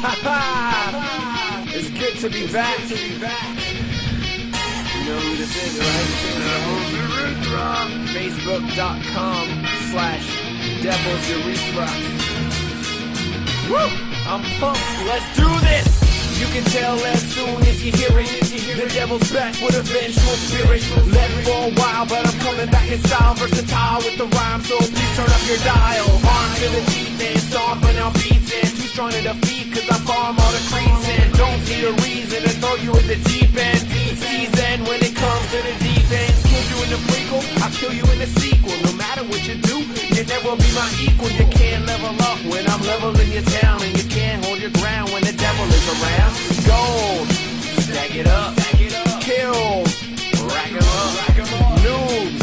It's good to be back. You know who this is, right? Facebook.com/DevilsUrethra. Woo! I'm pumped. Let's do this. You can tell as soon as you hear it. The devil's back with a vengeful spirit. Left for a while, but I'm coming back in style. Versatile with the rhyme, so please turn up your dial. Arm to the deep end, stomping on beats and too strong to defeat, cause I farm all the creeps and don't see a reason to throw you in the deep end. Season when it comes to the defense. Kill you in the prequel, I'll kill you in the sequel. No matter what you do, you never be my equal. You can't level up when I'm leveling your town, and you can't hold your ground when the devil is around. Gold, stack it up, kills, rack 'em up, noobs,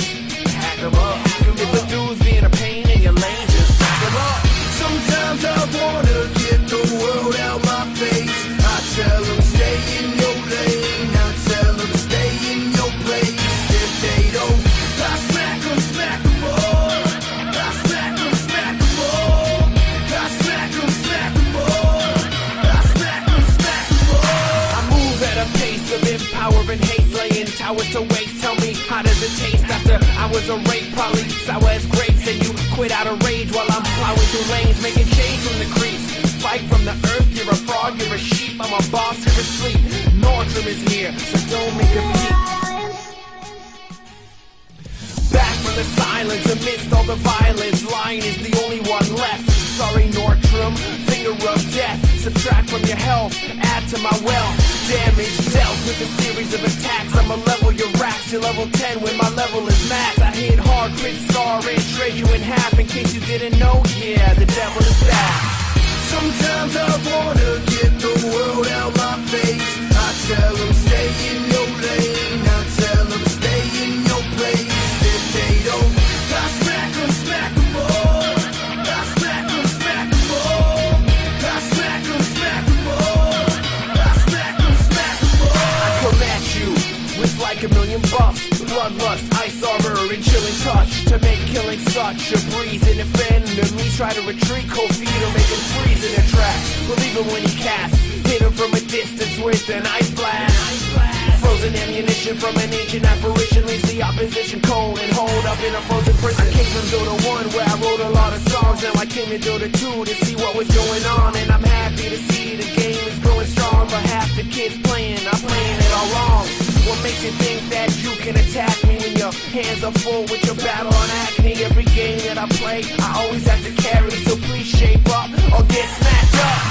hack 'em up. If a dude's being a pain in your lane, just stack 'em up. Sometimes I wanna get the world out my face. I tell them stay in your lane. I tell them stay in your place. If they don't, I smack 'em all. I smack 'em all. I smack 'em all. I smack 'em all. I move at a pace of empower and hate, laying towers to waste. Tell me, how does it taste after hours of rape? Probably sour as grapes, and you quit out of rage while I'm plowing through lanes, making shade from the creeps. Fight from the earth, you're a frog, you're a sheep. I'm a boss, you're asleep. Nordstrom is here, so don't make a peep. Back from the silence, amidst all the violence, lying is the only one left. Sorry, Nordstrom, finger of death. Subtract from your health, add to my wealth. Damage dealt with a series of attacks. I'ma level your racks, you're level 10 when my level is max. I hit hard, crit star, and trade you in half. In case you didn't know, yeah, the devil is back. Sometimes I wanna get the world out my face. I tell them stay in your lane. I tell them stay in your place. If they don't, I smack 'em all. I smack 'em all. I smack 'em all. I smack 'em all. I come at you with like a million buffs. Bloodlust, ice armor, and chilling touch to make killing such a breeze. And if enemies try to retreat, cold feet or make them freeze in their tracks. Believe him when he casts, hit him from a distance with an ice blast. Frozen ammunition from an ancient apparition leaves the opposition cold and hold up in a frozen prison. I came from Dota 1 where I wrote a lot of songs. Now I came to Dota 2 to see what was going on, and I'm happy to see the game is growing strong. But half the kids playing, I'm playing it all wrong. What makes you think that you can attack me when your hands are full with your battle on acne? Every game that I play, I always have to carry, so please shape up or get smacked up.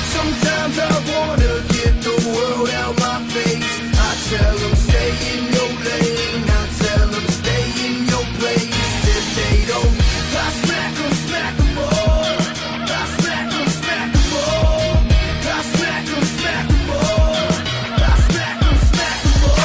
Sometimes I wanna get the world out my face. I tell them stay in your lane. I tell them stay in your place. If they don't, I smack 'em all. I smack 'em all. I smack 'em all. I smack 'em all.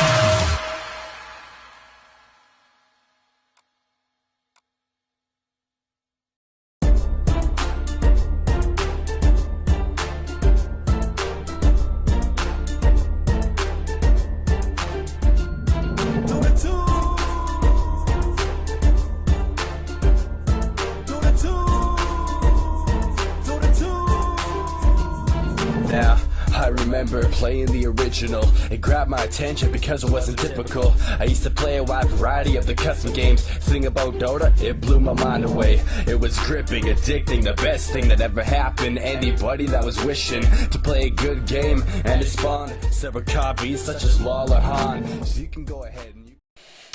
Now, I remember playing the original. It grabbed my attention because it wasn't typical. I used to play a wide variety of the custom games. Thing about Dota, it blew my mind away. It was gripping, addicting, the best thing that ever happened. Anybody that was wishing to play a good game, and it spawned several copies such as LOL or Han. So you can go ahead and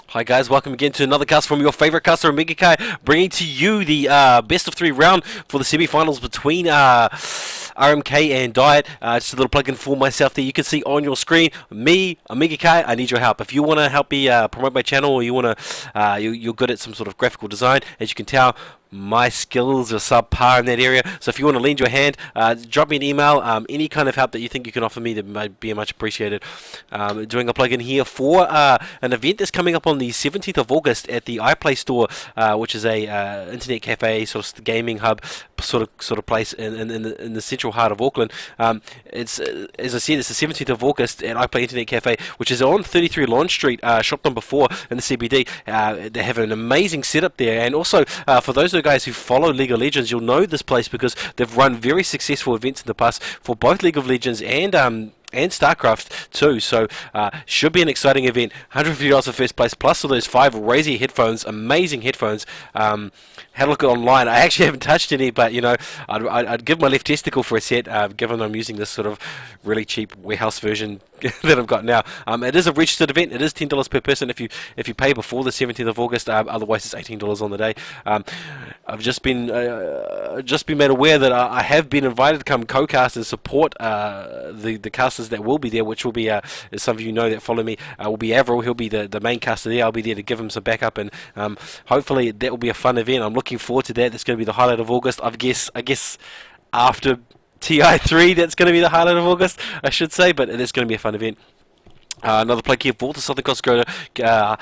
Hi guys, welcome again to another cast from your favorite caster, RMK, bringing to you the best of 3 round for the semi-finals between RMK and Diet. Just a little plug-in for myself there. You can see on your screen, me, RMK. I need your help. If you want to help me promote my channel, or you want to, you're good at some sort of graphical design, as you can tell, my skills are subpar in that area. So if you want to lend your hand, drop me an email. Any kind of help that you think you can offer me, that might be much appreciated. Doing a plug-in here for an event that's coming up on the 17th of August at the iPlay store, which is a internet cafe, sort of gaming hub, sort of place in the central heart of Auckland. It's as I said, it's the 17th of August at iPlay Internet Cafe, which is on 33 Lawn Street, shop number 4 in the CBD. They have an amazing setup there, and also for those also, guys who follow League of Legends, you'll know this place because they've run very successful events in the past for both League of Legends and StarCraft too, so should be an exciting event. $150 for first place, plus all those 5 Razer headphones, amazing headphones. Had a look at online. I actually haven't touched any, but you know, I'd give my left testicle for a set, given I'm using this sort of really cheap warehouse version that I've got now. It is a registered event. It is $10 per person if you pay before the 17th of August. Otherwise, it's $18 on the day. I've just been made aware that I have been invited to come co-cast and support the casters that will be there, which will be, as some of you know that follow me, will be Avril. He'll be the main caster there. I'll be there to give him some backup, and hopefully that will be a fun event. I'm looking forward to that. That's going to be the highlight of August. I guess after TI3, that's going to be the highlight of August, I should say, but it's going to be a fun event. Another plug here for the Southern Cross Dota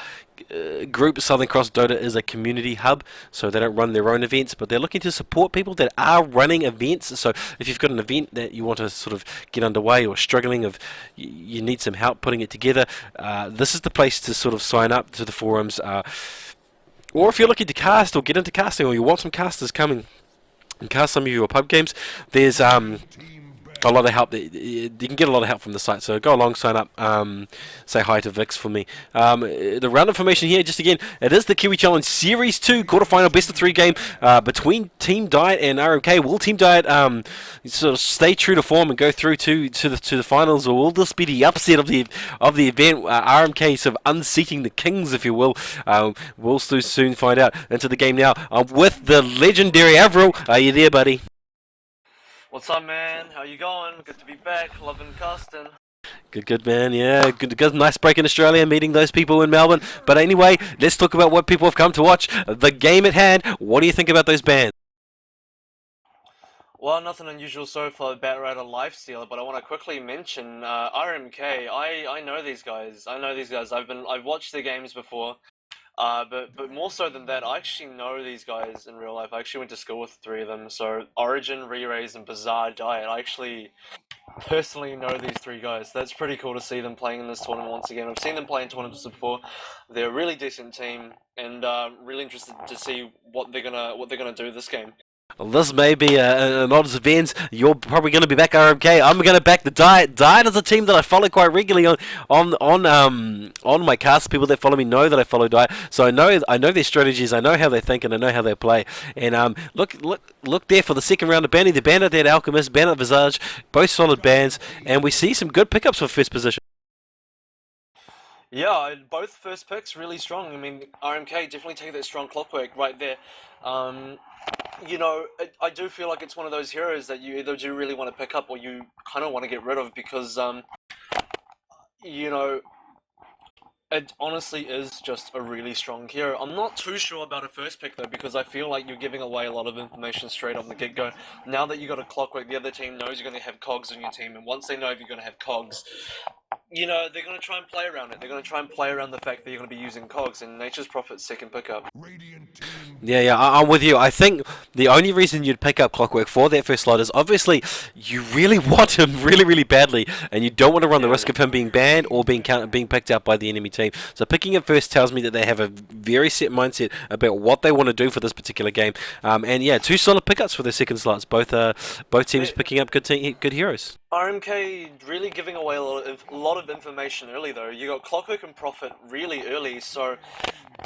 group. Southern Cross Dota is a community hub, so they don't run their own events, but they're looking to support people that are running events. So if you've got an event that you want to sort of get underway or struggling, you need some help putting it together, this is the place to sort of sign up to the forums. Or if you're looking to cast or get into casting, or you want some casters coming and cast some of your pub games, there's a lot of help. You can get a lot of help from the site, so go along, sign up, say hi to Vix for me. The round information here, just again, it is the Kiwi Challenge Series 2 quarterfinal best of 3 game between Team Diet and RMK. Will Team Diet sort of stay true to form and go through to the finals, or will this be the upset of the event? RMK sort of unseating the Kings, if you will. We'll soon find out. Into the game now. I'm with the legendary Avril. Are you there, buddy? What's up, man? How you going? Good to be back. Loving casting. Good, man. Yeah, good. Nice break in Australia, meeting those people in Melbourne. But anyway, let's talk about what people have come to watch. The game at hand. What do you think about those bans? Well, nothing unusual so far about Rider Lifestealer, but I want to quickly mention RMK. I know these guys. I've watched their games before. But more so than that, I actually know these guys in real life. I actually went to school with 3 of them. So Origin, Re-Raise, and Bizarre Diet. I actually personally know these 3 guys. That's pretty cool to see them playing in this tournament once again. I've seen them play in tournaments before. They're a really decent team, and really interested to see what they're gonna do this game. Well, this may be an odds of ends. You're probably going to be back RMK. I'm going to back the Diet. Diet is a team that I follow quite regularly on my cast. People that follow me know that I follow Diet, so I know their strategies. I know how they think, and I know how they play. And look there for the second round of banning. The Bandit, that Alchemist, Bandit Visage, both solid bans, and we see some good pickups for first position. Yeah, both first picks really strong. I mean, RMK definitely take that strong clockwork right there. You know, I do feel like it's one of those heroes that you either do really want to pick up or you kind of want to get rid of because, you know, it honestly is just a really strong hero. I'm not too sure about a first pick though, because I feel like you're giving away a lot of information straight on the get-go. Now that you got a clockwork, the other team knows you're going to have cogs on your team, and once they know you're going to have cogs, you know, they're going to try and play around it. They're going to try and play around the fact that you're going to be using cogs, and Nature's Prophet's second pickup. Yeah, I'm with you. I think the only reason you'd pick up Clockwork for that first slot is obviously you really want him really badly, and you don't want to run the risk of him being banned or being picked out by the enemy team. So picking him first tells me that they have a very set mindset about what they want to do for this particular game. And yeah, 2 solid pickups for their second slots. Both teams picking up good heroes. RMK really giving away a lot of information early though. You got Clockwork and Prophet really early, so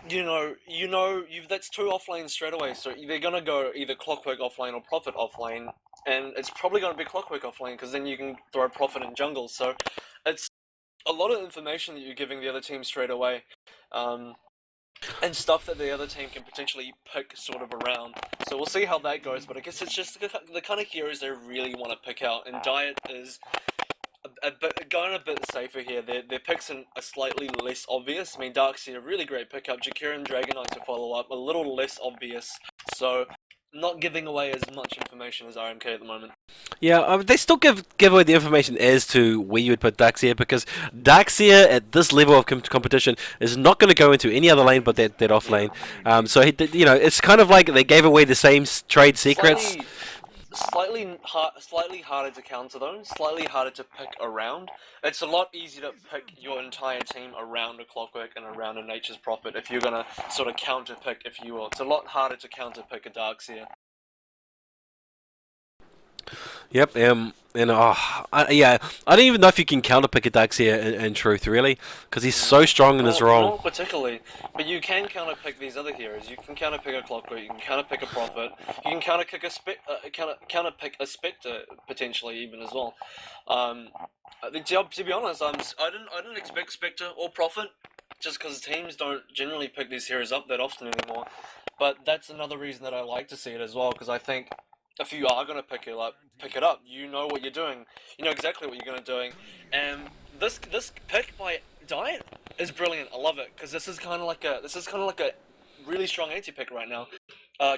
that's 2 offlanes straight away. So they're gonna go either Clockwork offlane or Prophet offlane, and it's probably gonna be Clockwork offlane because then you can throw Prophet in jungle. So it's a lot of information that you're giving the other team straight away. And stuff that the other team can potentially pick sort of around. So we'll see how that goes, but I guess it's just the kind of heroes they really want to pick out, and Diet is going a bit safer here. Their picks are slightly less obvious. I mean, Darkseer, really great pickup. Jakira and Dragonite to follow up, a little less obvious. So not giving away as much information as RMK at the moment. Yeah, they still give away the information as to where you would put Darkseer, because Darkseer at this level of competition is not going to go into any other lane but that off lane. So it's kind of like they gave away the same trade secrets. slightly harder to counter though, slightly harder to pick around. It's a lot easier to pick your entire team around a Clockwork and around a Nature's Prophet if you're gonna sort of counter pick, if you will. It's a lot harder to counter pick a Darkseer. Yep. And yeah, I don't even know if you can counterpick a Darkseer in truth, really, because he's so strong in his role. Not particularly, but you can counterpick these other heroes. You can counterpick a Clockwork, you can counterpick a Prophet, you can counterpick counterpick a Spectre potentially even as well. To be honest, I didn't expect Spectre or Prophet, just because teams don't generally pick these heroes up that often anymore. But that's another reason that I like to see it as well, because I think if you are gonna pick it up, you know what you're doing. You know exactly what you're gonna doing, and this pick by Diet is brilliant. I love it because this is kind of like a really strong anti pick right now.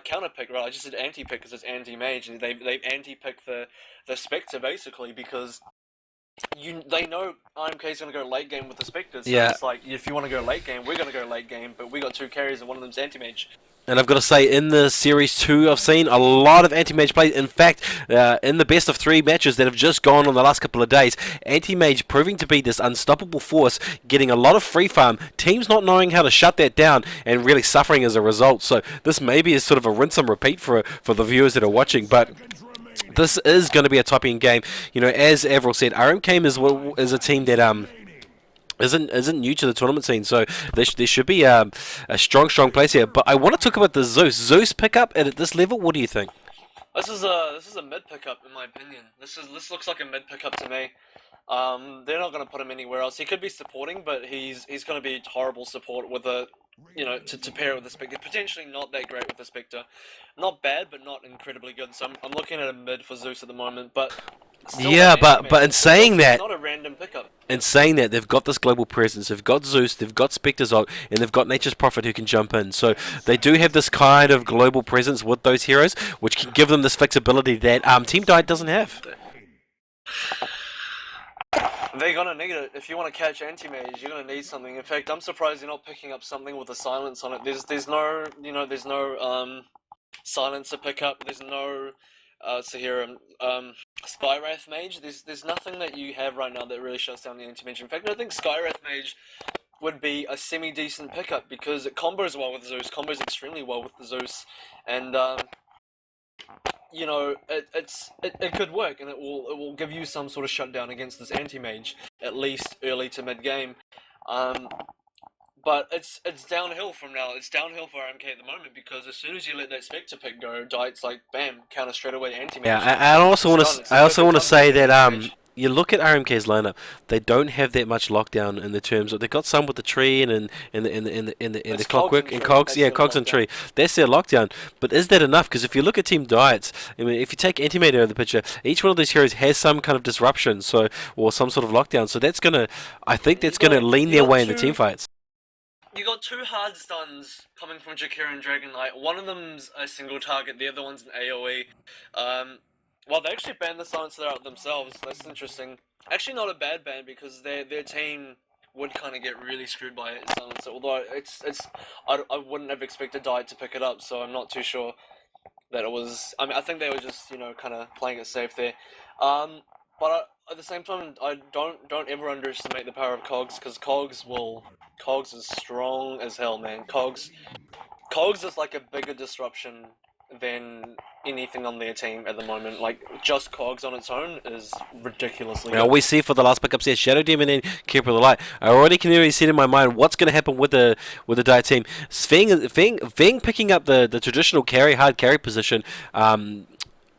Counter pick, right? I just said anti pick because it's anti mage, and they've anti picked the Spectre basically because they know RMK's gonna go late game with the Spectre. So Yeah. it's like if you want to go late game, we're gonna go late game, but we got two carries and one of them's anti mage. And I've got to say, in the Series 2, I've seen a lot of anti-mage play. In fact, in the best of 3 matches that have just gone on the last couple of days, anti-mage proving to be this unstoppable force, getting a lot of free farm, teams not knowing how to shut that down, and really suffering as a result. So this maybe is sort of a rinse and repeat for the viewers that are watching, but this is going to be a top-end game. You know, as Avril said, RMK is a team that isn't new to the tournament scene, so there should be a strong place here. But I want to talk about the Zeus pickup at this level. What do you think? This is a mid pickup in my opinion. This looks like a mid pickup to me. They're not going to put him anywhere else. He could be supporting, but he's going to be horrible support with a, you know, to pair it with the Spectre. Potentially not that great with the Spectre. Not bad, but not incredibly good. So I'm looking at a mid for Zeus at the moment, but yeah, but in saying that, not a random pickup. In saying that, they've got this global presence. They've got Zeus, they've got Spectre's ult, and they've got Nature's Prophet who can jump in. So they do have this kind of global presence with those heroes, which can give them this flexibility that Team Diet doesn't have. They're gonna need it. If you want to catch anti-mage, you're gonna need something. In fact, I'm surprised you're not picking up something with a silence on it. There's no, you know, there's no silence to pick up. There's no Skywrath Mage. There's nothing that you have right now that really shuts down the anti-mage. In fact, I think Skywrath Mage would be a semi-decent pickup because it combos well with Zeus, combos extremely well with the Zeus, and you know, it could work, and it will give you some sort of shutdown against this anti-mage, at least early to mid-game. But it's downhill from now. It's downhill for RMK at the moment because as soon as you let that Spectre pick go, Diet's like bam, counter straight away anti-mage. Yeah, I also want to say that you look at RMK's lineup, they don't have that much lockdown in the terms of they've got some with the tree and the clockwork and cogs, yeah, cogs and tree. That's their lockdown. But is that enough? Because if you look at Team Diet's, I mean, if you take Antimatter out of the picture, each one of these heroes has some kind of disruption, so or some sort of lockdown. So that's I think that's gonna lean their way in the team fights. You got two hard stuns coming from Jakira and Dragon Knight. One of them's a single target, the other one's an AoE. Well, they actually banned the silencer out themselves. That's interesting. Actually, not a bad ban because their team would kind of get really screwed by it silencer. Although I wouldn't have expected Diet to pick it up, so I'm not too sure that it was. I mean, I think they were just kind of playing it safe there. But at the same time, I don't ever underestimate the power of Cogs because Cogs is strong as hell, man. Cogs is like a bigger disruption than anything on their team at the moment. Like, just Cogs on its own is ridiculously good. Now, we see for the last pickups here, Shadow Demon and Keeper of the Light. I already can already see in my mind what's going to happen with the Diet team. Veng picking up the traditional hard carry position.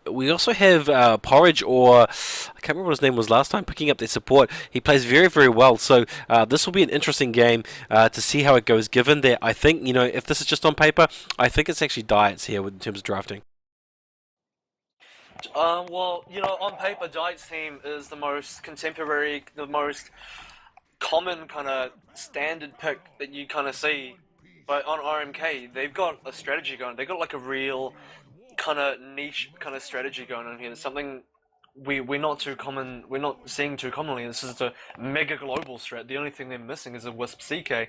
We also have Porridge, or I can't remember what his name was last time, picking up their support. He plays very, very well. So this will be an interesting game to see how it goes, given that I think, if this is just on paper, I think it's actually Diet's here in terms of drafting. Well, on paper, Diet's team is the most contemporary, the most common kind of standard pick that you kind of see. But on RMK, they've got a strategy going. They've got like a real kind of niche kind of strategy going on here. It's something we're not seeing too commonly. This is a mega global strat. The only thing they're missing is a Wisp CK,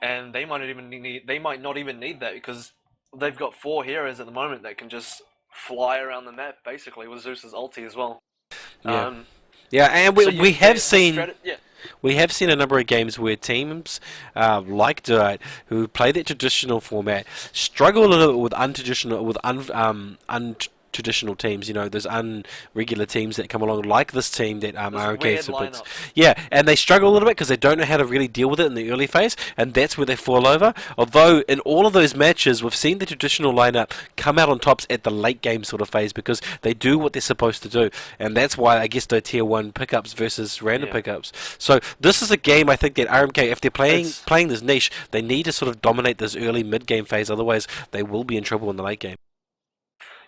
and they might not even need that because they've got 4 heroes at the moment that can just fly around the map basically with Zeus's ulti as well. Yeah. Um, Yeah, and so we have seen. yeah. We have seen a number of games where teams like Dirt, who play that traditional format, struggle a little bit with untraditional teams. You know, those unregular teams that come along, like this team that Those RMK weird supports. lineups. Yeah, and they struggle a little bit because they don't know how to really deal with it in the early phase, and that's where they fall over. Although in all of those matches, we've seen the traditional lineup come out on tops at the late game sort of phase because they do what they're supposed to do, and that's why I guess they're tier 1 pickups versus random Yeah. pickups. So this is a game I think that RMK, if they're playing It's- playing this niche, they need to sort of dominate this early mid game phase. Otherwise, they will be in trouble in the late game.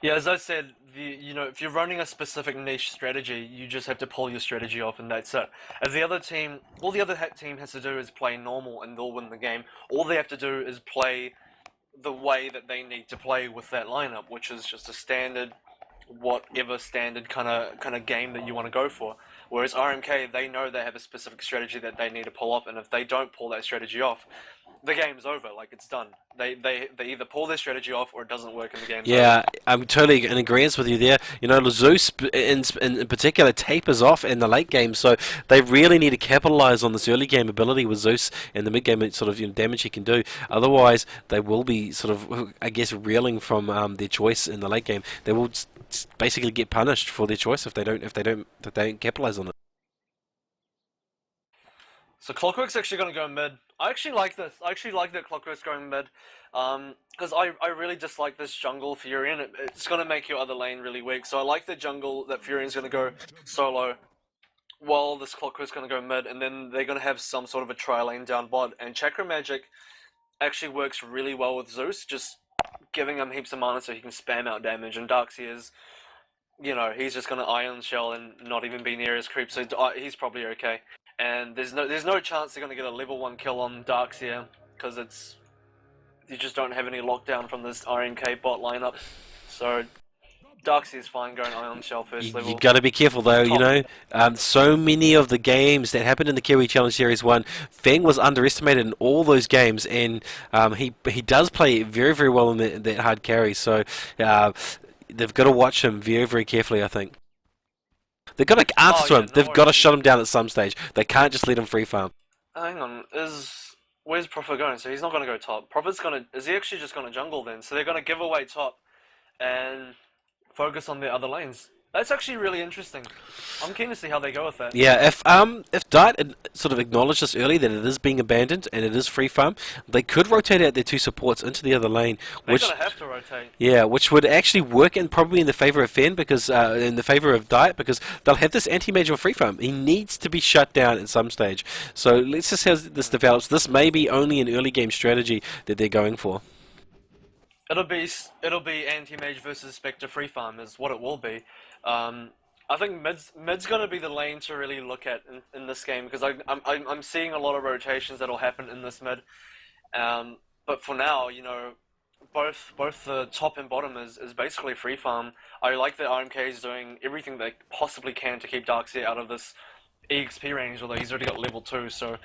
Yeah, as I said, if you're running a specific niche strategy, you just have to pull your strategy off, and that's it. If the other team, all the other team has to do is play normal, and they'll win the game. All they have to do is play the way that they need to play with that lineup, which is just a standard, whatever standard kind of game that you want to go for. Whereas RMK, they know they have a specific strategy that they need to pull off, and if they don't pull that strategy off, the game's over. Like, it's done. They either pull their strategy off or it doesn't work and the game's Yeah, over. I'm totally in agreement with you there. You know, Zeus in particular tapers off in the late game, so they really need to capitalize on this early game ability with Zeus and the mid game sort of damage he can do. Otherwise, they will be sort of, I guess, reeling from their choice in the late game. They will basically get punished for their choice if they don't capitalize on it. So Clockwork's actually going to go mid. I actually like this. I actually like that Clockwork's going mid. Because I really dislike this jungle Furion. It's going to make your other lane really weak. So I like the jungle that Furion's going to go solo, while this Clockwork's going to go mid, and then they're going to have some sort of a tri-lane down bot. And Chakra Magic actually works really well with Zeus, just giving him heaps of mana so he can spam out damage. And Darkseer's, he's just going to Ion Shell and not even be near his creep, so he's probably okay. And there's no chance they're going to get a level 1 kill on Darkseer, because you just don't have any lockdown from this RMK bot lineup. So Darkseer's fine going Ion Shell first level. You got to be careful though, you know. So many of the games that happened in the Kiwi Challenge Series 1, Feng was underestimated in all those games, and he does play very, very well in that hard carry, so they've got to watch him very, very carefully, I think. They've got to answer to him. They've got to shut him down at some stage. They can't just let him free farm. Hang on, where's Prophet going? So he's not going to go top. Is he actually just going to jungle then? So they're going to give away top and focus on the other lanes. That's actually really interesting. I'm keen to see how they go with that. Yeah, if Diet sort of acknowledged this early that it is being abandoned and it is free farm, they could rotate out their 2 supports into the other lane. They're going to have to rotate. Yeah, which would actually work probably in the favor of Fen, because in the favor of Diet, because they'll have this anti-mage on free farm. He needs to be shut down at some stage. So let's just see how this develops. This may be only an early game strategy that they're going for. It'll be anti-mage versus Spectre free farm is what it will be. I think mid's going to be the lane to really look at in this game, because I'm seeing a lot of rotations that'll happen in this mid. But for now, both the top and bottom is basically free farm. I like that RMK is doing everything they possibly can to keep Darkseer out of this EXP range, although he's already got level 2, so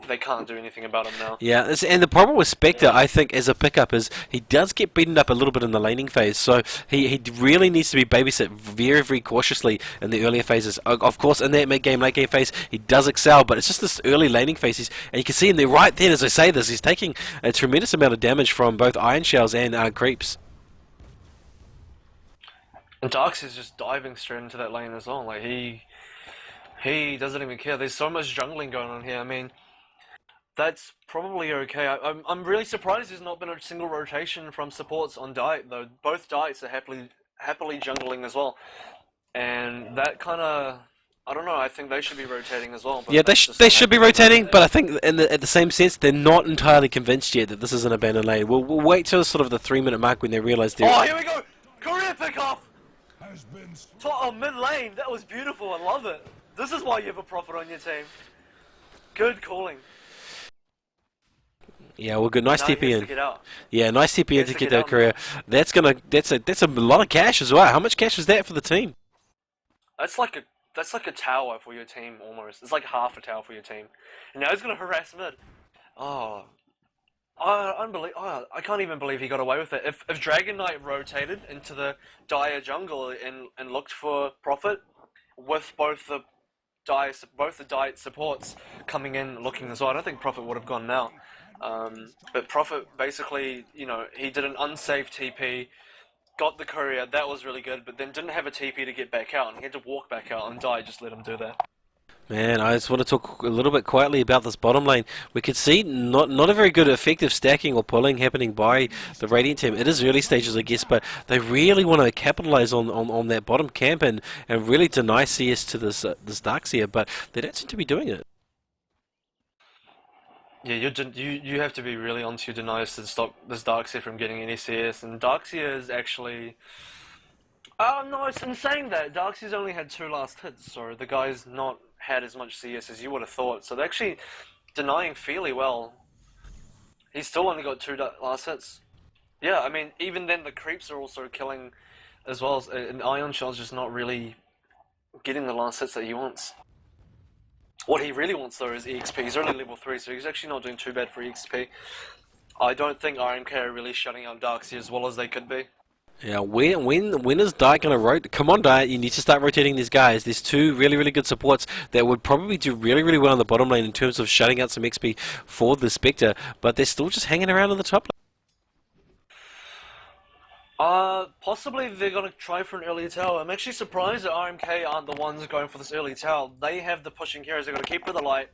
they can't do anything about him now. Yeah, and the problem with Spectre, I think, as a pickup is he does get beaten up a little bit in the laning phase, so he really needs to be babysit very, very cautiously in the earlier phases. Of course, in that mid-game, late-game phase, he does excel, but it's just this early laning phase, and you can see in there right then, as I say this, he's taking a tremendous amount of damage from both Iron Shells and creeps. And Darkseer's just diving straight into that lane as well. Like, he doesn't even care. There's so much jungling going on here. I mean, that's probably okay. I'm really surprised there's not been a single rotation from supports on Diet, though. Both Diets are happily jungling as well. And that kind of, I don't know, I think they should be rotating as well. But Yeah, they should be rotating, but I think at the same sense, they're not entirely convinced yet that this is an abandoned lane. We'll wait till sort of the 3-minute mark when they realise they're... Oh, here we go! Career pick off! Mid lane, that was beautiful, I love it. This is why you have a Prophet on your team. Good calling. Yeah, well, good. Nice Now TP he has in. to get out. Yeah, nice TP in has to to get get that out career. That's a lot of cash as well. How much cash is that for the team? That's like a tower for your team almost. It's like half a tower for your team. And now he's gonna harass mid. Oh, I can't even believe he got away with it. If Dragon Knight rotated into the Dire jungle and looked for Prophet with both the Dire supports coming in looking as well, I don't think Prophet would have gone now. But Prophet basically, you know, he did an unsafe TP, got the courier, that was really good, but then didn't have a TP to get back out, and he had to walk back out, and Dire just let him do that. Man, I just want to talk a little bit quietly about this bottom lane. We could see not a very good effective stacking or pulling happening by the Radiant team. It is early stages, I guess, but they really want to capitalize on that bottom camp and really deny CS to this Darkseer, but they don't seem to be doing it. Yeah, you have to be really onto your deniers to stop this Darkseer from getting any CS, and Darkseer is actually... Oh, no, it's in saying that, Darkseer's only had 2 last hits, so the guy's not had as much CS as you would have thought, so they're actually denying fairly well. He's still only got 2 last hits. Yeah, I mean, even then the creeps are also killing as well, and Ion Shell's just not really getting the last hits that he wants. What he really wants though is EXP. He's only level 3, so he's actually not doing too bad for EXP. I don't think RMK are really shutting out Darkseer as well as they could be. Yeah, when is Diet going to rotate? Come on, Diet, you need to start rotating these guys. There's 2 really good supports that would probably do really well on the bottom lane in terms of shutting out some XP for the Spectre, but they're still just hanging around on the top lane. Possibly they're going to try for an early tower. I'm actually surprised that RMK aren't the ones going for this early tower. They have the pushing heroes, they've got to keep with the light.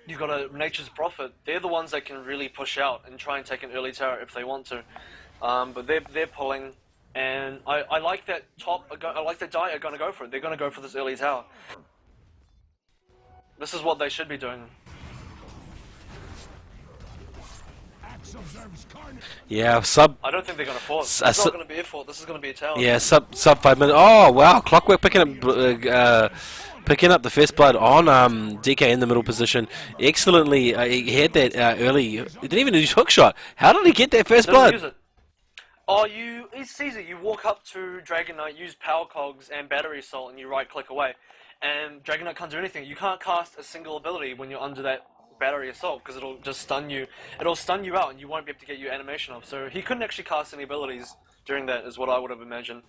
You've got a Nature's Prophet. They're the ones that can really push out and try and take an early tower if they want to. But they're pulling. And I like that I like that Dire are going to go for it. They're going to go for this early tower. This is what they should be doing. Yeah, I don't think they're going to force. It's not going to be a fort. This is going to be a tower. Yeah, sub 5 minutes. Oh wow, Clockwork picking up the first blood on DK in the middle position. Excellently, he had that early. He didn't even use hook shot. How did he get that first blood? Use it. Oh, it's easy. You walk up to Dragon Knight, use Power Cogs and Battery Assault, and you right-click away. And Dragon Knight can't do anything. You can't cast a single ability when you're under that Battery Assault, because it'll just stun you. It'll stun you out, and you won't be able to get your animation off. So he couldn't actually cast any abilities during that, is what I would have imagined.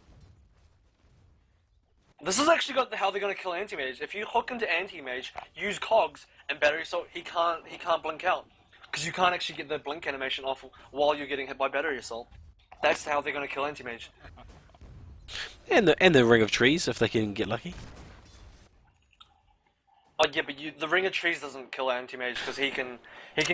This is actually how they're going to kill Anti-Mage. If you hook into Anti-Mage, use Cogs and Battery Assault, he can't blink out. Because you can't actually get the blink animation off while you're getting hit by Battery Assault. That's how they're going to kill Anti-Mage. And the Ring of Trees, if they can get lucky. Oh yeah, but the Ring of Trees doesn't kill Anti-Mage because he can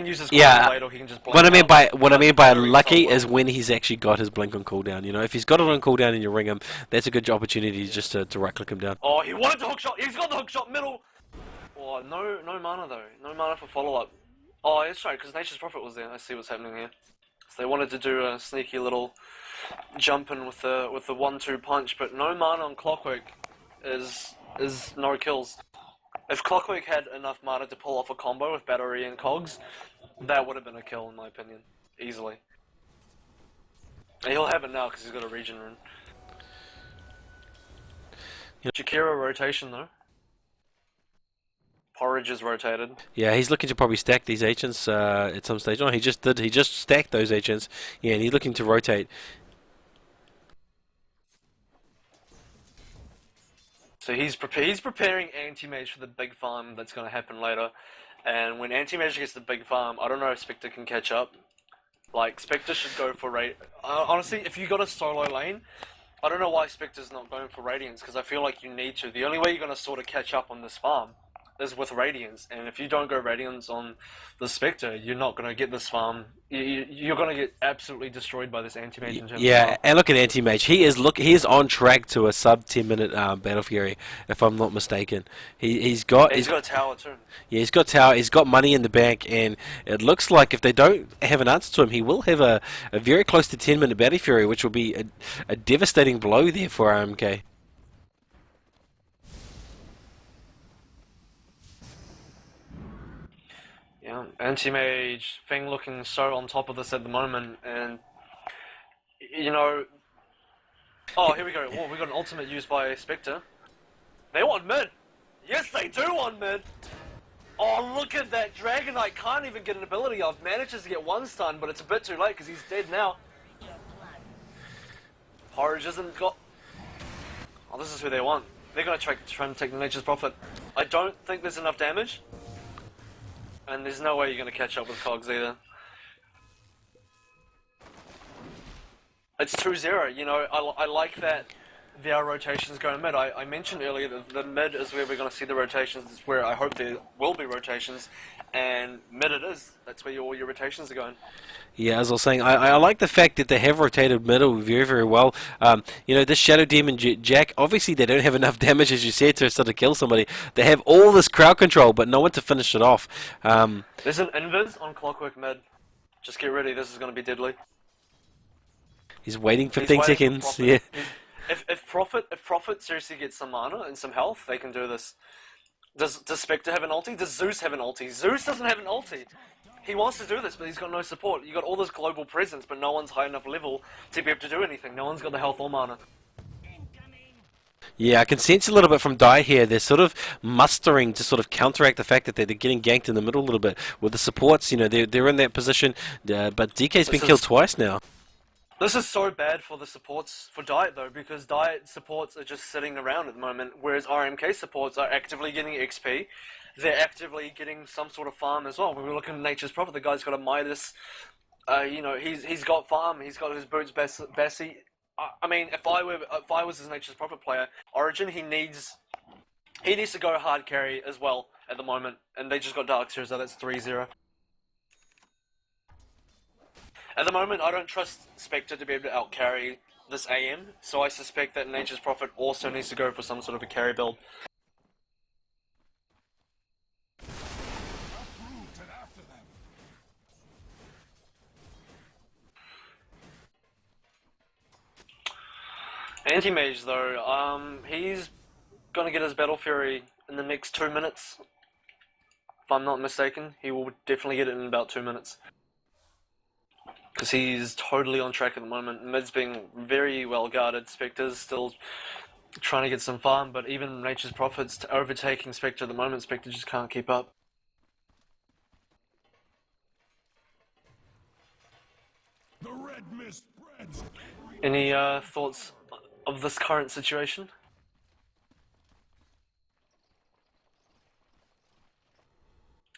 use his blade or he can just blink what I mean by Battery lucky Assault is when he's actually got his blink on cooldown. You know, if he's got it on cooldown and you ring him, that's a good opportunity just to right click him down. Oh, he wanted to hook shot. He's got the hook shot middle. Oh, no mana though. No mana for follow up. Oh, that's right, because Nature's Prophet was there. I see what's happening here. So they wanted to do a sneaky little jump in with the 1-2 punch, but no mana on Clockwork is no kills. If Clockwork had enough mana to pull off a combo with Battery and Cogs, that would have been a kill in my opinion, easily. And he'll have it now because he's got a regen rune. Shakira rotation though. Porridge is rotated. Yeah, he's looking to probably stack these agents at some stage. Oh, he just did. He just stacked those agents. Yeah, and he's looking to rotate. So he's preparing Anti-Mage for the big farm that's going to happen later. And when Anti-Mage gets the big farm, I don't know if Spectre can catch up. Like, Spectre should go for honestly, if you got a solo lane, I don't know why Spectre's not going for Radiance, because I feel like you need to. The only way you're going to sort of catch up on this farm is with Radiance, and if you don't go Radiance on the Spectre, you're not going to get this farm. You're going to get absolutely destroyed by this Anti-Mage in terms Yeah, of and look at Anti-Mage. He is on track to a sub 10-minute Battle Fury, if I'm not mistaken. He's got a tower too. Yeah, he's got tower. He's got money in the bank, and it looks like if they don't have an answer to him, he will have a very close to 10-minute Battle Fury, which will be a devastating blow there for RMK. Yeah, Anti-Mage, Feng looking so on top of this at the moment, and, you know... Oh, here we go. Oh, we got an ultimate used by Spectre. They want mid! Yes, they do want mid! Oh, look at that! Dragonite can't even get an ability off. Manages to get one stun, but it's a bit too late because he's dead now. Porridge hasn't got... Oh, this is who they want. They're going to try and take the Nature's Prophet. I don't think there's enough damage. And there's no way you're going to catch up with Cogs either. It's 2-0, you know, I like that there are rotations going mid. I mentioned earlier that the mid is where we're going to see the rotations. It's where I hope there will be rotations. And mid it is. That's where all your rotations are going. Yeah, as I was saying, I like the fact that they have rotated middle very, very well. You know, this Shadow Demon Jack, obviously they don't have enough damage, as you said, to sort of kill somebody. They have all this crowd control, but no one to finish it off. There's an invis on Clockwork mid. Just get ready, this is going to be deadly. He's waiting 15 seconds. Yeah. If Prophet seriously gets some mana and some health, they can do this. Does Spectre have an ulti? Does Zeus have an ulti? Zeus doesn't have an ulti. He wants to do this, but he's got no support. You got all this global presence, but no one's high enough level to be able to do anything. No one's got the health or mana. Yeah, I can sense a little bit from Dai here. They're sort of mustering to sort of counteract the fact that they're getting ganked in the middle a little bit. With the supports, you know, they're in that position, but DK's been killed twice now. This is so bad for the supports for Diet though, because Diet supports are just sitting around at the moment, whereas RMK supports are actively getting XP. They're actively getting some sort of farm as well. When we look at Nature's Prophet, the guy's got a Midas. You know, he's got farm. He's got his boots, Bessie. I mean, if I was his Nature's Prophet player, Origin, he needs to go hard carry as well at the moment, and they just got Dark Series, so that's 3-0. At the moment, I don't trust Spectre to be able to out-carry this AM, so I suspect that Nature's Prophet also needs to go for some sort of a carry build. Anti-Mage though, he's gonna get his Battle Fury in the next 2 minutes. If I'm not mistaken, he will definitely get it in about 2 minutes. Because he's totally on track at the moment. Mid's being very well guarded. Spectre's still trying to get some farm, but even Nature's Prophet's overtaking Spectre at the moment. Spectre just can't keep up. The red mist spreads. Any thoughts of this current situation?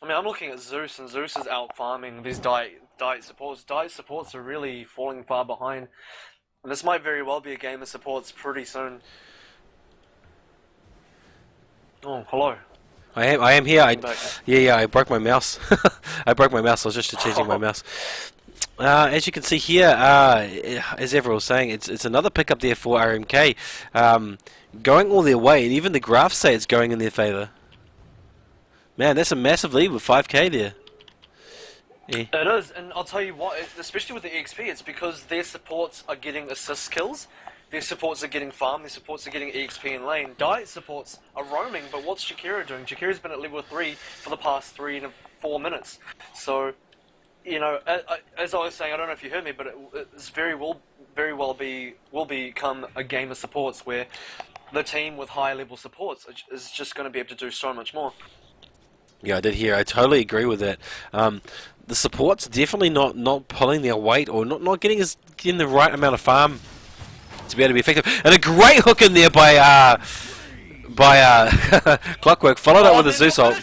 I mean, I'm looking at Zeus, and Zeus is out farming these Diet supports. Diet supports are really falling far behind. And this might very well be a game of supports pretty soon. Oh, hello. I am here. Yeah, I broke my mouse. I broke my mouse. I was just changing my mouse. As you can see here, as everyone was saying, it's another pickup there for RMK, going all their way, and even the graphs say it's going in their favour. Man, that's a massive lead with 5k there. Yeah. It is, and I'll tell you what, especially with the XP, it's because their supports are getting assist kills, their supports are getting farm, their supports are getting EXP in lane. Diet supports are roaming, but what's Shakira doing? Shakira's been at level 3 for the past 3 and 4 minutes. So, you know, as I was saying, I don't know if you heard me, but it's very well will become a game of supports where the team with higher level supports is just going to be able to do so much more. Yeah, I did hear. I totally agree with that. The support's definitely not pulling their weight, or not getting the right amount of farm to be able to be effective. And a great hook in there by Clockwork, followed up with a Zeus ult.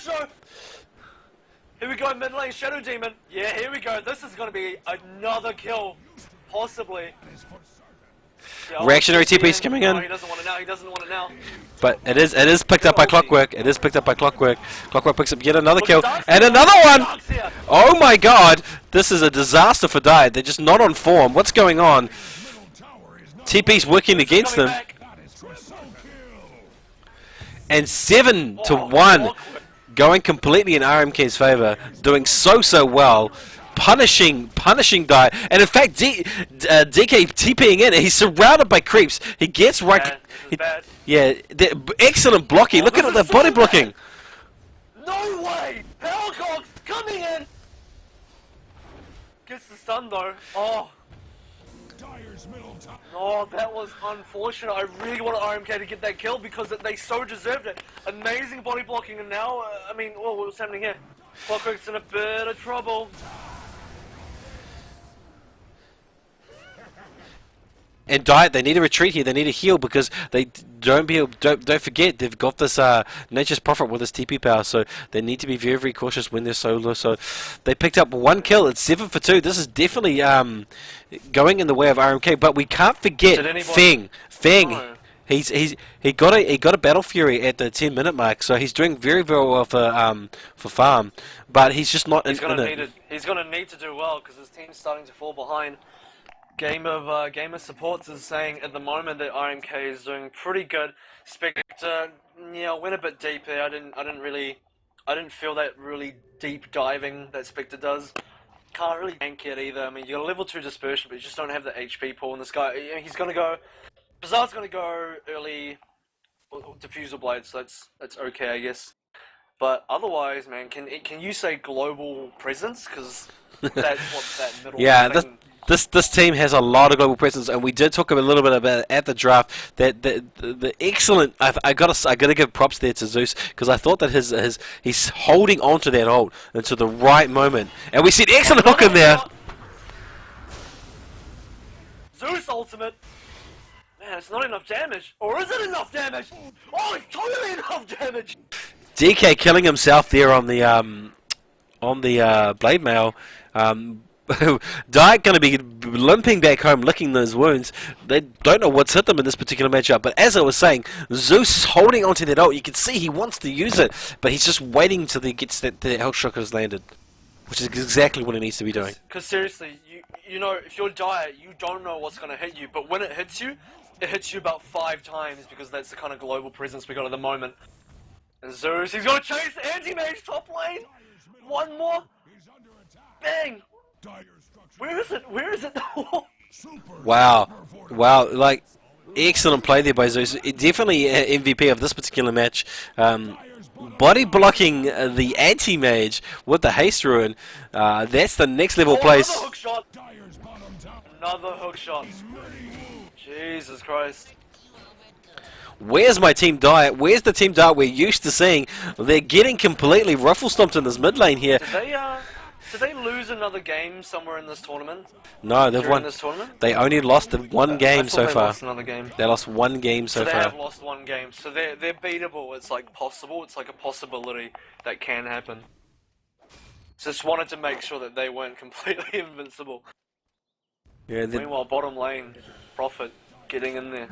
Here we go, mid lane Shadow Demon. Yeah, here we go. This is going to be another kill, possibly. Yeah, Reactionary TP's coming in. No, he doesn't want it now. He doesn't want it now. But it is picked up by Clockwork. It is picked up by Clockwork. Clockwork picks up yet another kill. And another one! Oh my god! This is a disaster for Diet. They're just not on form. What's going on? TP's working against them. And 7-1. Going completely in RMK's favour. Doing so well. Punishing Diet, and in fact, DK TPing in. He's surrounded by creeps. He gets right. Yeah, excellent blocking. Look at the body blocking. No way! Powercock's coming in. Gets the stun though. Oh. Dire's middle tower. Oh, that was unfortunate. I really wanted RMK to get that kill because they so deserved it. Amazing body blocking, and now, I mean, oh, what's happening here? Clockwork's in a bit of trouble. And Diet, they need to retreat here. They need to heal because they don't forget they've got this Nature's Prophet with his TP power, so they need to be very, very cautious when they're solo. So they picked up 1 kill. It's 7 for 2. This is definitely going in the way of RMK, but we can't forget Feng. No. He got a Battle Fury at the 10-minute mark, so he's doing very, very well for farm, but he's just not He's in gonna it. need it. He's gonna need to do well because his team's starting to fall behind. Gamer Supports is saying at the moment that RMK is doing pretty good. Spectre, yeah, went a bit deep there. I didn't feel that really deep diving that Spectre does. Can't really tank it either. I mean, you got a level 2 dispersion, but you just don't have the HP pool. And this guy, he's gonna go. Bazaar's gonna go early diffusal blade, so that's okay, I guess. But otherwise, man, can you say global presence? Because that's what that middle thing. This team has a lot of global presence, and we did talk a little bit about it at the draft. That the excellent, I gotta give props there to Zeus because I thought that he's holding on to that ult until the right moment, and we see an excellent hook in there. Zeus ultimate. Man, it's not enough damage, or is it enough damage? Oh, it's totally enough damage. DK killing himself there on the blade mail. Diet going to be limping back home, licking those wounds. They don't know what's hit them in this particular matchup. But as I was saying, Zeus holding onto that ult. You can see he wants to use it, but he's just waiting until he gets the health shock has landed, which is exactly what he needs to be doing. Because seriously, you know, if you're Diet, you don't know what's going to hit you. But when it hits you about 5 times because that's the kind of global presence we got at the moment. And Zeus, he's going to chase the anti-mage top lane. One more. Bang. Where is it? Where is it? Wow, like excellent play there by Zeus. Definitely MVP of this particular match. Body blocking the anti-mage with the haste ruin. That's the next level place. Another hook shot. Another hook shot. Jesus Christ. Where's my team Diet? Where's the team Diet we're used to seeing? They're getting completely ruffle stomped in this mid lane here. Did they lose another game somewhere in this tournament? No, they've won. This tournament? They only lost one game so far. Lost another game. They lost 1 game so they far. have lost 1 game, so they're beatable. It's like possible. It's like a possibility that can happen. Just wanted to make sure that they weren't completely invincible. Yeah. Meanwhile, bottom lane, Prophet getting in there.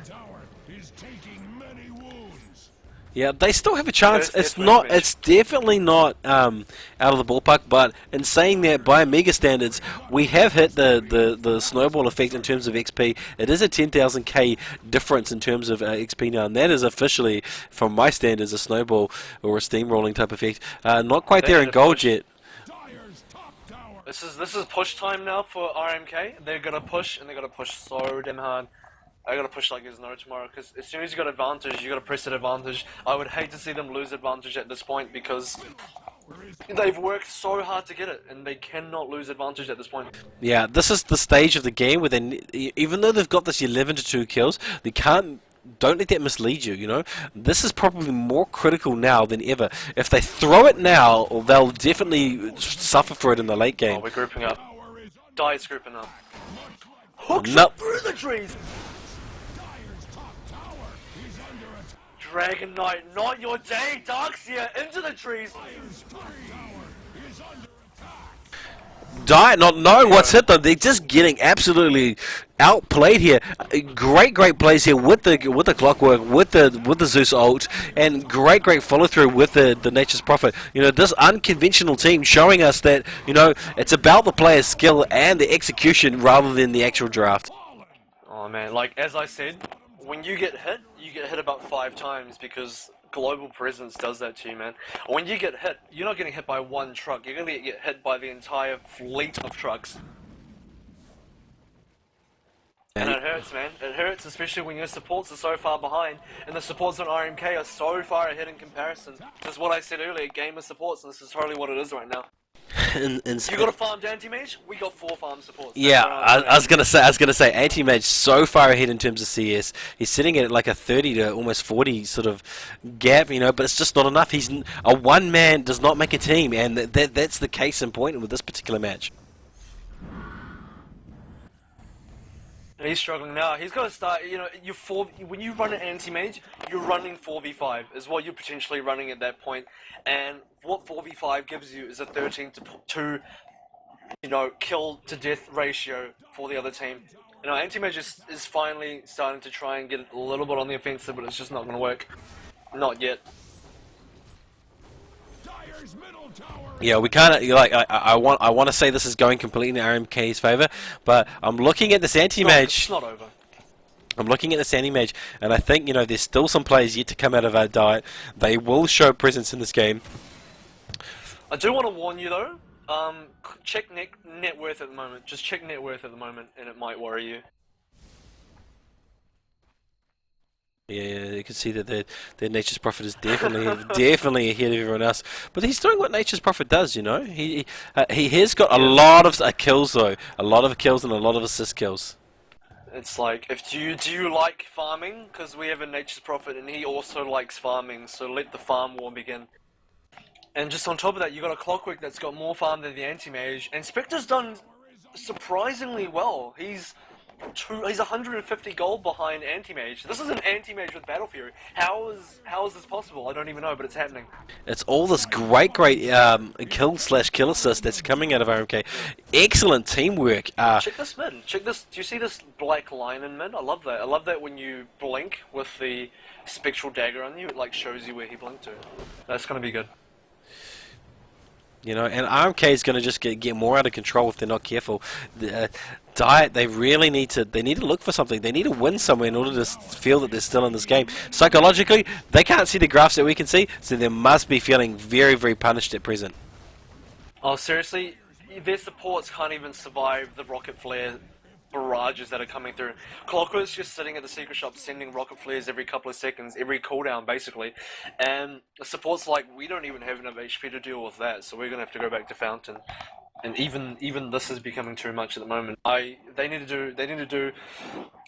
Is taking many wounds. Yeah, they still have a chance. First It's definitely not out of the ballpark. But in saying that, by Mega standards, we have hit the snowball effect in terms of XP. It is a 10,000k difference in terms of XP now, and that is officially, from my standards, a snowball or a steamrolling type effect. Not quite there in gold yet. Dire's top tower. This is push time now for RMK. They're gonna push, and they're gonna push so damn hard. I gotta push like there's no tomorrow, because as soon as you got advantage, you gotta press that advantage. I would hate to see them lose advantage at this point, because they've worked so hard to get it, and they cannot lose advantage at this point. Yeah, this is the stage of the game where they, even though they've got this 11 to 2 kills, they can't. Don't let that mislead you, you know? This is probably more critical now than ever. If they throw it now, they'll definitely suffer for it in the late game. Oh, we're grouping up. Diet's grouping up. Hooks Nope. up through the trees! Dire's top tower is under attack. Dragon Knight, not your day, Darkseer, into the trees! Dire's top tower is under attack. Diet not knowing what's hit them. They're just getting absolutely outplayed here. Great plays here with the clockwork, with the Zeus ult, and great follow through with the Nature's Prophet. You know, this unconventional team showing us that, you know, it's about the player's skill and the execution rather than the actual draft. Oh man, like as I said, when you get hit about 5 times because global presence does that to you, man. When you get hit, you're not getting hit by 1 truck, you're gonna get hit by the entire fleet of trucks. And it hurts, man. It hurts, especially when your supports are so far behind, and the supports on RMK are so far ahead in comparison. This is what I said earlier, gamer supports, and this is totally what it is right now. You got a farmed anti-mage? We got 4 farm supports. Yeah, I was gonna say, Anti-Mage so far ahead in terms of CS. He's sitting at like a 30 to almost 40 sort of gap, you know, but it's just not enough. He's a one man does not make a team, and that's the case in point with this particular match. He's struggling now. He's got to start. You know, when you run an anti-mage, you're running 4v5 is what you're potentially running at that point. And what 4v5 gives you is a 13 to 2, you know, kill to death ratio for the other team. You know, anti-mage is finally starting to try and get a little bit on the offensive, but it's just not going to work. Not yet. Dire's middle tower Yeah, we kind of like. I want to say this is going completely in RMK's favor, but I'm looking at this anti-mage. It's not over. I'm looking at this anti-mage, and I think, you know, there's still some players yet to come out of our diet. They will show presence in this game. I do want to warn you though. Check net worth at the moment. Just check net worth at the moment, and it might worry you. Yeah, you can see that their Nature's Prophet is definitely ahead of everyone else. But he's doing what Nature's Prophet does, you know. He has got a lot of kills though, a lot of kills and a lot of assist kills. It's like, do you like farming? Because we have a Nature's Prophet, and he also likes farming. So let the farm war begin. And just on top of that, you got a Clockwork that's got more farm than the anti-mage, and Spectre's done surprisingly well. He's 150 gold behind anti-mage. This is an anti-mage with Battle Fury. How is this possible? I don't even know, but it's happening. It's all this great kill/kill assist that's coming out of RMK. Excellent teamwork. Check this mid. Check this. Do you see this black line in mid? I love that. I love that when you blink with the spectral dagger on you, it like shows you where he blinked to. That's gonna be good. You know, and RMK is going to just get more out of control if they're not careful. Diet, they really need to look for something. They need to win somewhere in order to feel that they're still in this game. Psychologically, they can't see the graphs that we can see, so they must be feeling very, very punished at present. Oh, seriously? Their supports can't even survive the rocket flare barrages that are coming through. Clockwork's just sitting at the secret shop sending rocket flares every couple of seconds, every cooldown basically, and the support's like, we don't even have enough HP to deal with that, so we're gonna have to go back to Fountain. And even this is becoming too much at the moment. They need to do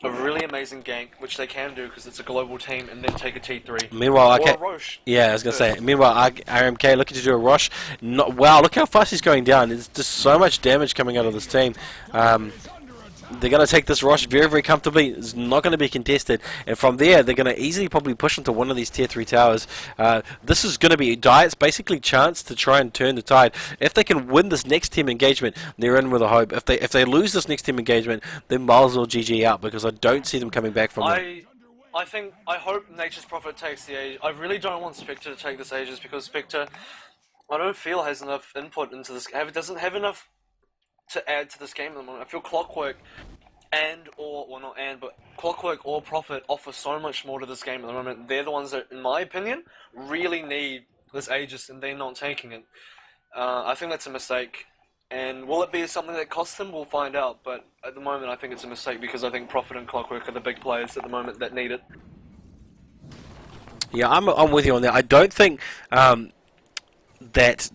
a really amazing gank, which they can do because it's a global team, and then take a T3. Meanwhile, or a Roche. Yeah, I was gonna say. Meanwhile, RMK looking to do a Roche. Wow, look how fast he's going down. There's just so much damage coming out of this team. They're going to take this Roche very, very comfortably. It's not going to be contested. And from there, they're going to easily probably push into one of these Tier 3 towers. This is going to be Diet's basically chance to try and turn the tide. If they can win this next team engagement, they're in with a hope. If they lose this next team engagement, then might as well GG out, because I don't see them coming back from it. I hope Nature's Prophet takes the Aegis. I really don't want Spectre to take this Aegis, because Spectre, I don't feel, has enough input into this. Doesn't have enough to add to this game at the moment. I feel Clockwork Clockwork or Prophet offer so much more to this game at the moment. They're the ones that, in my opinion, really need this Aegis, and they're not taking it. I think that's a mistake. And will it be something that costs them? We'll find out. But at the moment, I think it's a mistake, because I think Prophet and Clockwork are the big players at the moment that need it. Yeah, I'm with you on that. I don't think that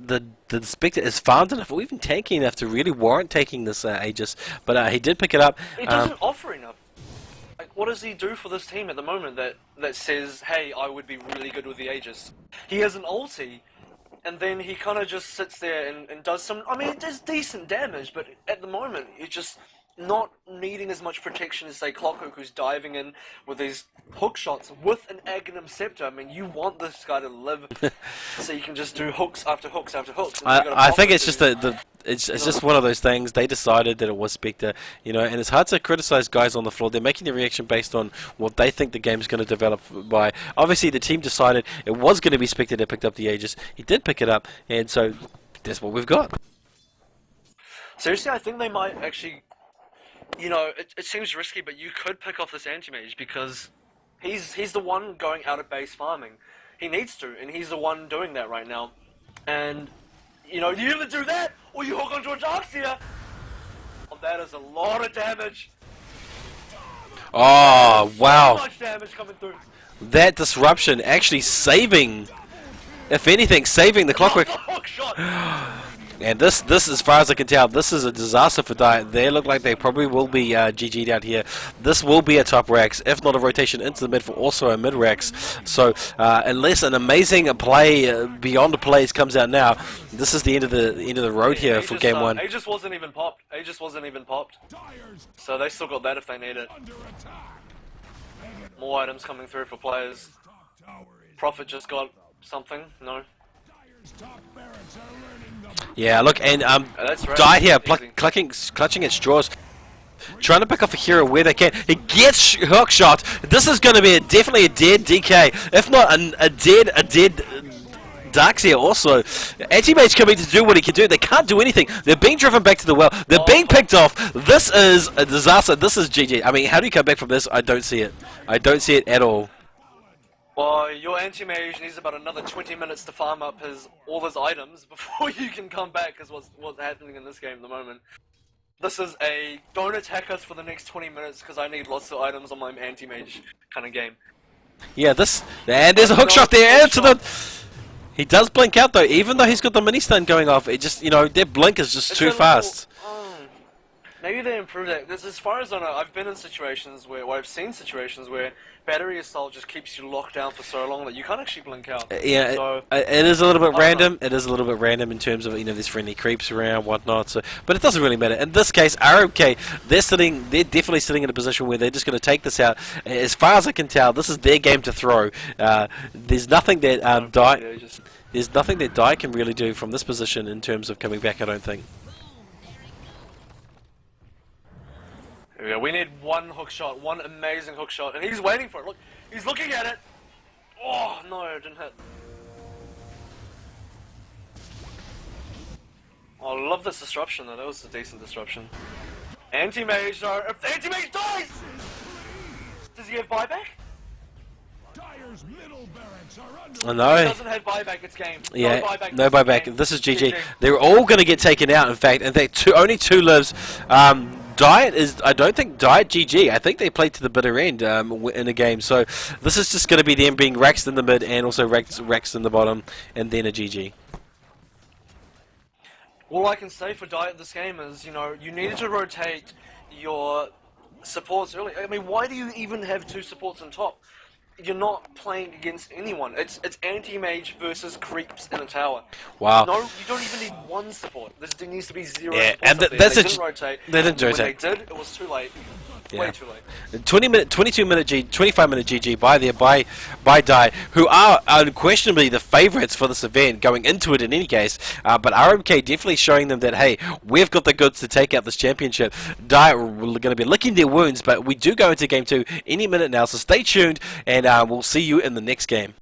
the Spectre is farmed enough or even tanky enough to really warrant taking this Aegis, but he did pick it up. He doesn't offer enough. Like, what does he do for this team at the moment that says, hey, I would be really good with the Aegis? He has an ulti, and then he kind of just sits there and does some, I mean, it does decent damage, but at the moment, he's just not needing as much protection as, say, Clockwork, who's diving in with these hook shots with an Aghanim Scepter. I mean, you want this guy to live so you can just do hooks after hooks after hooks. I think it's just it's just one of those things. They decided that it was Spectre, you know, and it's hard to criticize guys on the floor. They're making the reaction based on what they think the game's going to develop by. Obviously, the team decided it was going to be Spectre that picked up the Aegis. He did pick it up, and so that's what we've got. Seriously, I think they might actually... You know, it seems risky, but you could pick off this anti-mage, because he's the one going out of base farming. He needs to, and he's the one doing that right now. And, you know, you either do that, or you hook onto a Darkseer. Oh, that is a lot of damage. Oh, wow. So much damage coming through. That disruption actually saving, if anything, saving the Clockwork. Oh, hook shot. And this, as far as I can tell, this is a disaster for Diet. They look like they probably will be GG'd out here. This will be a top Rex, if not a rotation into the mid for also a mid Rex. So unless an amazing play beyond the plays comes out now, this is the end of the road here for game one. Aegis wasn't even popped. Aegis wasn't even popped. So they still got that if they need it. More items coming through for players. Prophet just got something. No. Yeah, look, and That's right. Diet here, Easy. clutching at straws. Trying to pick off a hero where they can. He gets hook shot. This is going to be definitely a dead DK, if not a dead Darkseer also. Anti-Mage coming to do what he can do. They can't do anything. They're being driven back to the well. They're being picked off. This is a disaster. This is GG. I mean, how do you come back from this? I don't see it. I don't see it at all. Well, your anti-mage needs about another 20 minutes to farm up all his items before you can come back, is what's happening in this game at the moment. This is a don't attack us for the next 20 minutes because I need lots of items on my anti-mage kind of game. Yeah, and there's a hook shot there into the. He does blink out though, even though he's got the mini stun going off. It just, their blink is just too fast. Maybe they improved that, because as far as I know, I've been in situations I've seen situations where battery assault just keeps you locked down for so long that you can't actually blink out. Yeah, so, it is a little bit random. It is a little bit random in terms of there's friendly creeps around, whatnot. So, but it doesn't really matter. In this case, RMK, they're definitely sitting in a position where they're just going to take this out. As far as I can tell, this is their game to throw. There's nothing that there's nothing that Dai can really do from this position in terms of coming back. I don't think. Yeah, we need one hook shot, one amazing hook shot, and he's waiting for it. Look, he's looking at it. Oh no, it didn't hit. Oh, I love this disruption though. That was a decent disruption. Anti-mage though. If the anti-mage dies, does he have buyback? I know. He doesn't have buyback. It's game. Yeah, no buyback. This is GG. They're all going to get taken out. In fact, only 2 lives. Diet is, I don't think Diet GG. I think they played to the bitter end in the game. So this is just going to be them being Rexed in the mid and also Rexed in the bottom, and then a GG. All I can say for Diet this game is, you needed to rotate your supports early. I mean, why do you even have 2 supports on top? You're not playing against anyone. It's anti-mage versus creeps in a tower. Wow. No, you don't even need 1 support. There needs to be 0 Yeah, supports and up there. that's They didn't rotate. They didn't rotate. When they did, it was too late. Yeah. Way too late. 22-minute G, 25-minute GG by Dai, who are unquestionably the favourites for this event going into it in any case. But RMK definitely showing them that, hey, we've got the goods to take out this championship. Dai are going to be licking their wounds, but we do go into game 2 any minute now, so stay tuned, and we'll see you in the next game.